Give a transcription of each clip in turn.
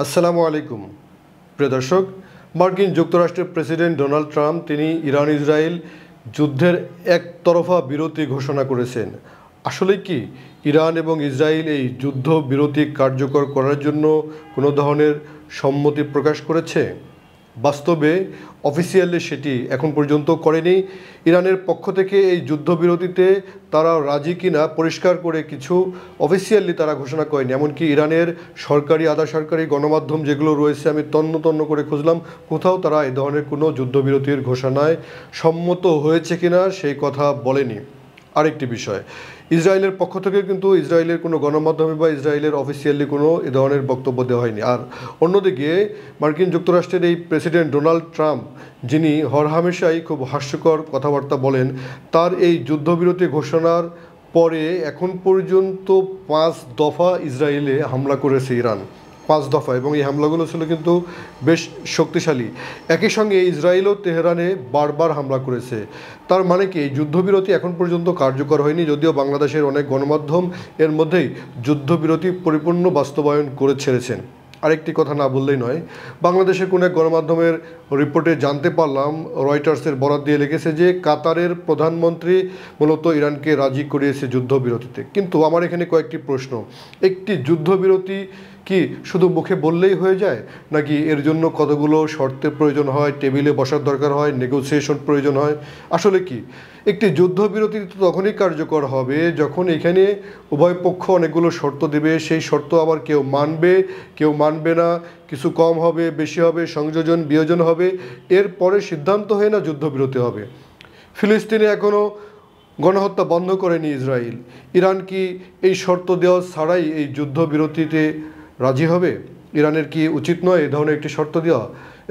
আসসালামু আলাইকুম প্রিয় দর্শক। মার্কিন যুক্তরাষ্ট্রের প্রেসিডেন্ট ডোনাল্ড ট্রাম্প তিনি ইরান ইসরায়েল যুদ্ধের একতরফা বিরতি ঘোষণা করেছেন। আসলে কি ইরান এবং ইসরায়েল এই যুদ্ধ বিরতি কার্যকর করার জন্য কোনো ধরনের সম্মতি প্রকাশ করেছে? বাস্তবে অফিসিয়ালি সেটি এখন পর্যন্ত করেনি। ইরানের পক্ষ থেকে এই যুদ্ধবিরতিতে তারা রাজি কিনা পরিষ্কার করে কিছু অফিসিয়ালি তারা ঘোষণা করেনি। এমনকি ইরানের সরকারি আধা সরকারি গণমাধ্যম যেগুলো রয়েছে, আমি তন্ন তন্ন করে খুঁজলাম, কোথাও তারা এই ধরনের কোনো যুদ্ধবিরতির ঘোষণায় সম্মত হয়েছে কিনা সেই কথা বলেনি। আরেকটি বিষয়, ইসরায়েলের পক্ষ থেকে কিন্তু ইসরায়েলের কোনো গণমাধ্যমে বা ইসরায়েলের অফিসিয়ালি কোনো এ ধরনের বক্তব্য দেওয়া হয়নি। আর অন্যদিকে মার্কিন যুক্তরাষ্ট্রের এই প্রেসিডেন্ট ডোনাল্ড ট্রাম্প, যিনি হরহামেশাই খুব হাস্যকর কথাবার্তা বলেন, তার এই যুদ্ধবিরতি ঘোষণার পরে এখন পর্যন্ত 5 দফা ইসরায়েলে হামলা করেছে ইরান। 5 দফা, এবং এই হামলাগুলো ছিল কিন্তু বেশ শক্তিশালী। একই সঙ্গে ইসরায়েলও তেহরানে বারবার হামলা করেছে। তার মানে কি এই যুদ্ধবিরতি এখন পর্যন্ত কার্যকর হয়নি, যদিও বাংলাদেশের অনেক গণমাধ্যম এর মধ্যেই যুদ্ধবিরতি পরিপূর্ণ বাস্তবায়ন করে ছেড়েছেন। আরেকটি কথা না বললেই নয়, বাংলাদেশের কোনো এক গণমাধ্যমের রিপোর্টে জানতে পারলাম, রয়টার্সের বরাত দিয়ে লিখেছে যে কাতারের প্রধানমন্ত্রী মূলত ইরানকে রাজি করিয়েছে যুদ্ধবিরতিতে। কিন্তু আমার এখানে কয়েকটি প্রশ্ন। একটি যুদ্ধবিরতি কি শুধু মুখে বললেই হয়ে যায়, নাকি এর জন্য কতগুলো শর্তের প্রয়োজন হয়, টেবিলে বসার দরকার হয়, নেগোসিয়েশন প্রয়োজন হয়? আসলে কি একটি যুদ্ধবিরতি তখনই কার্যকর হবে যখন এখানে উভয় পক্ষ অনেকগুলো শর্ত দেবে, সেই শর্ত আবার কেউ মানবে কেউ মানবে না, কিছু কম হবে বেশি হবে, সংযোজন বিয়োজন হবে, এরপরে সিদ্ধান্ত হয় না যুদ্ধবিরতি হবে। ফিলিস্তিনে এখনও গণহত্যা বন্ধ করেনি ইসরায়েল। ইরান কি এই শর্ত দেওয়া ছাড়াই এই যুদ্ধবিরতিতে রাজি হবে? ইরানের কি উচিত নয় এই ধরনের একটি শর্ত দেওয়া?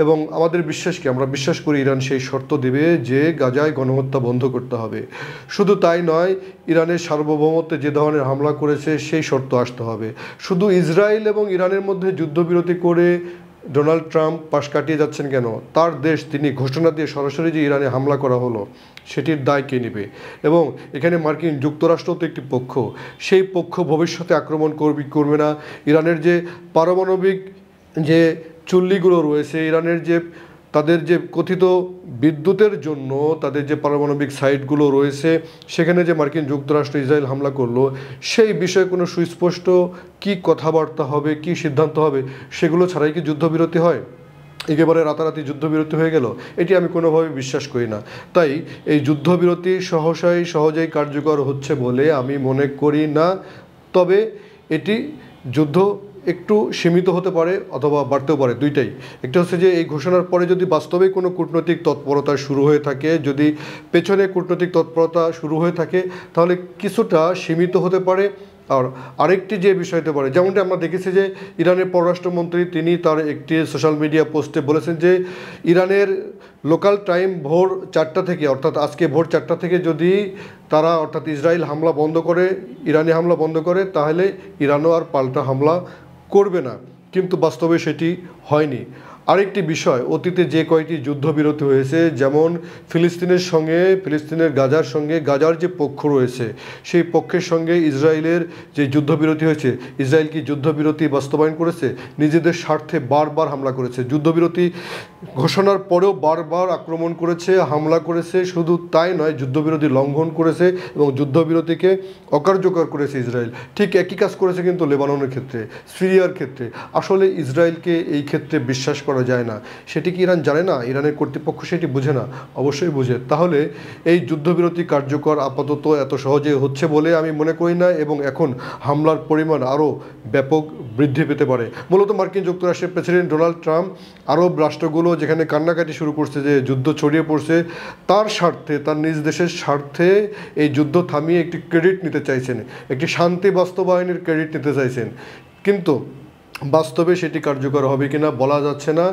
এবং আমাদের বিশ্বাস কি, আমরা বিশ্বাস করি ইরান সেই শর্ত দেবে যে গাজায় গণহত্যা বন্ধ করতে হবে। শুধু তাই নয়, ইরানের সার্বভৌমত্বে যে ধরনের হামলা করেছে সেই শর্ত আসতে হবে। শুধু ইসরায়েল এবং ইরানের মধ্যে যুদ্ধবিরতি করে ডোনাল্ড ট্রাম্প পাশ কাটিয়ে যাচ্ছেন কেন? তার দেশ, তিনি ঘোষণা দিয়ে সরাসরি যে ইরানে হামলা করা হলো সেটির দায় কে নেবে? এবং এখানে মার্কিন যুক্তরাষ্ট্র তো একটি পক্ষ, সেই পক্ষ ভবিষ্যতে আক্রমণ করবে না? ইরানের যে পারমাণবিক যে চুল্লিগুলো রয়েছে, ইরানের যে তাদের যে কথিত বিদ্যুতের জন্য তাদের যে পারমাণবিক সাইটগুলো রয়েছে, সেখানে যে মার্কিন যুক্তরাষ্ট্র ইসরায়েল হামলা করলো, সেই বিষয়ে কোনো সুস্পষ্ট কি কথাবার্তা হবে, কি সিদ্ধান্ত হবে, সেগুলো ছাড়াই কি যুদ্ধবিরতি হয়? একেবারে রাতারাতি যুদ্ধবিরতি হয়ে গেল, এটি আমি কোনোভাবে বিশ্বাস করি না। তাই এই যুদ্ধবিরতি সহজেই কার্যকর হচ্ছে বলে আমি মনে করি না। তবে এটি যুদ্ধ একটু সীমিত হতে পারে অথবা বাড়তেও পারে, দুইটাই। একটা হচ্ছে যে এই ঘোষণার পরে যদি বাস্তবে কোনো কূটনৈতিক তৎপরতা শুরু হয়ে থাকে, যদি পেছনে কূটনৈতিক তৎপরতা শুরু হয়ে থাকে, তাহলে কিছুটা সীমিত হতে পারে। আর আরেকটি যে বিষয় হতে পারে, যেমনটি আমরা দেখেছি যে ইরানের পররাষ্ট্রমন্ত্রী তিনি তার একটি সোশ্যাল মিডিয়া পোস্টে বলেছেন যে ইরানের লোকাল টাইম ভোর 4টা থেকে, অর্থাৎ আজকে ভোর 4টা থেকে যদি তারা, অর্থাৎ ইসরায়েল হামলা বন্ধ করে, ইরানি হামলা বন্ধ করে, তাহলে ইরানও আর পাল্টা হামলা করবে না। কিন্তু বাস্তবে সেটি হয়নি। আরেকটি বিষয়, অতীতে যে কয়টি যুদ্ধবিরতি হয়েছে, যেমন ফিলিস্তিনের গাজার সঙ্গে গাজার যে পক্ষ রয়েছে সেই পক্ষের সঙ্গে ইসরায়েলের যে যুদ্ধবিরতি হয়েছে, ইসরায়েল কি যুদ্ধবিরতি বাস্তবায়ন করেছে? নিজেদের স্বার্থে বারবার হামলা করেছে। যুদ্ধবিরতি ঘোষণার পরেও বারবার আক্রমণ করেছে, হামলা করেছে। শুধু তাই নয়, যুদ্ধবিরতি লঙ্ঘন করেছে এবং যুদ্ধবিরতিকে অকার্যকর করেছে ইসরায়েল। ঠিক একই কাজ করেছে কিন্তু লেবাননের ক্ষেত্রে, সিরিয়ার ক্ষেত্রে। আসলে ইসরায়েলকে এই ক্ষেত্রে বিশ্বাস করা যায় না। সেটি কি ইরান জানে না? ইরানের কর্তৃপক্ষ সেটি বুঝে না? অবশ্যই বুঝে। তাহলে এই যুদ্ধবিরতি কার্যকর আপাতত এত সহজে হচ্ছে বলে আমি মনে করি না, এবং এখন হামলার পরিমাণ আরও ব্যাপক বৃদ্ধি পেতে পারে। মূলত মার্কিন যুক্তরাষ্ট্রের প্রেসিডেন্ট ডোনাল্ড ট্রাম্প আরব রাষ্ট্রগুলো যেখানে কান্নাকাটি শুরু করছে যে যুদ্ধ ছড়িয়ে পড়ছে, তার স্বার্থে, তার নিজ দেশের স্বার্থে এই যুদ্ধ থামিয়ে একটি ক্রেডিট নিতে চাইছেন, একটি শান্তি বাস্তবায়নের ক্রেডিট নিতে চাইছেন। কিন্তু বাস্তবে সেটি কার্যকর হবে কিনা বলা যাচ্ছে না।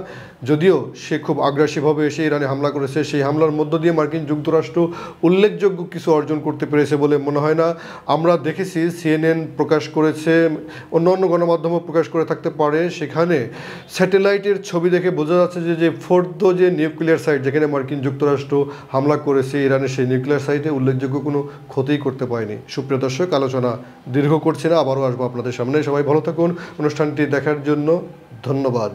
যদিও সে খুব আগ্রাসীভাবে এসে ইরানে হামলা করেছে, সেই হামলার মধ্য দিয়ে মার্কিন যুক্তরাষ্ট্র উল্লেখযোগ্য কিছু অর্জন করতে পেরেছে বলে মনে হয় না। আমরা দেখেছি CNN প্রকাশ করেছে, অন্য গণমাধ্যমও প্রকাশ করে থাকতে পারে, সেখানে স্যাটেলাইটের ছবি দেখে বোঝা যাচ্ছে যে ফোর্থ যে নিউক্লিয়ার সাইট যেখানে মার্কিন যুক্তরাষ্ট্র হামলা করেছে ইরানের, সেই নিউক্লিয়ার সাইটে উল্লেখযোগ্য কোনো ক্ষতিই করতে পারেনি। সুপ্রিয় দর্শক, আলোচনা দীর্ঘ করছি না, আবারও আসবো আপনাদের সামনে। সবাই ভালো থাকুন। অনুষ্ঠানটি দেখার জন্য ধন্যবাদ।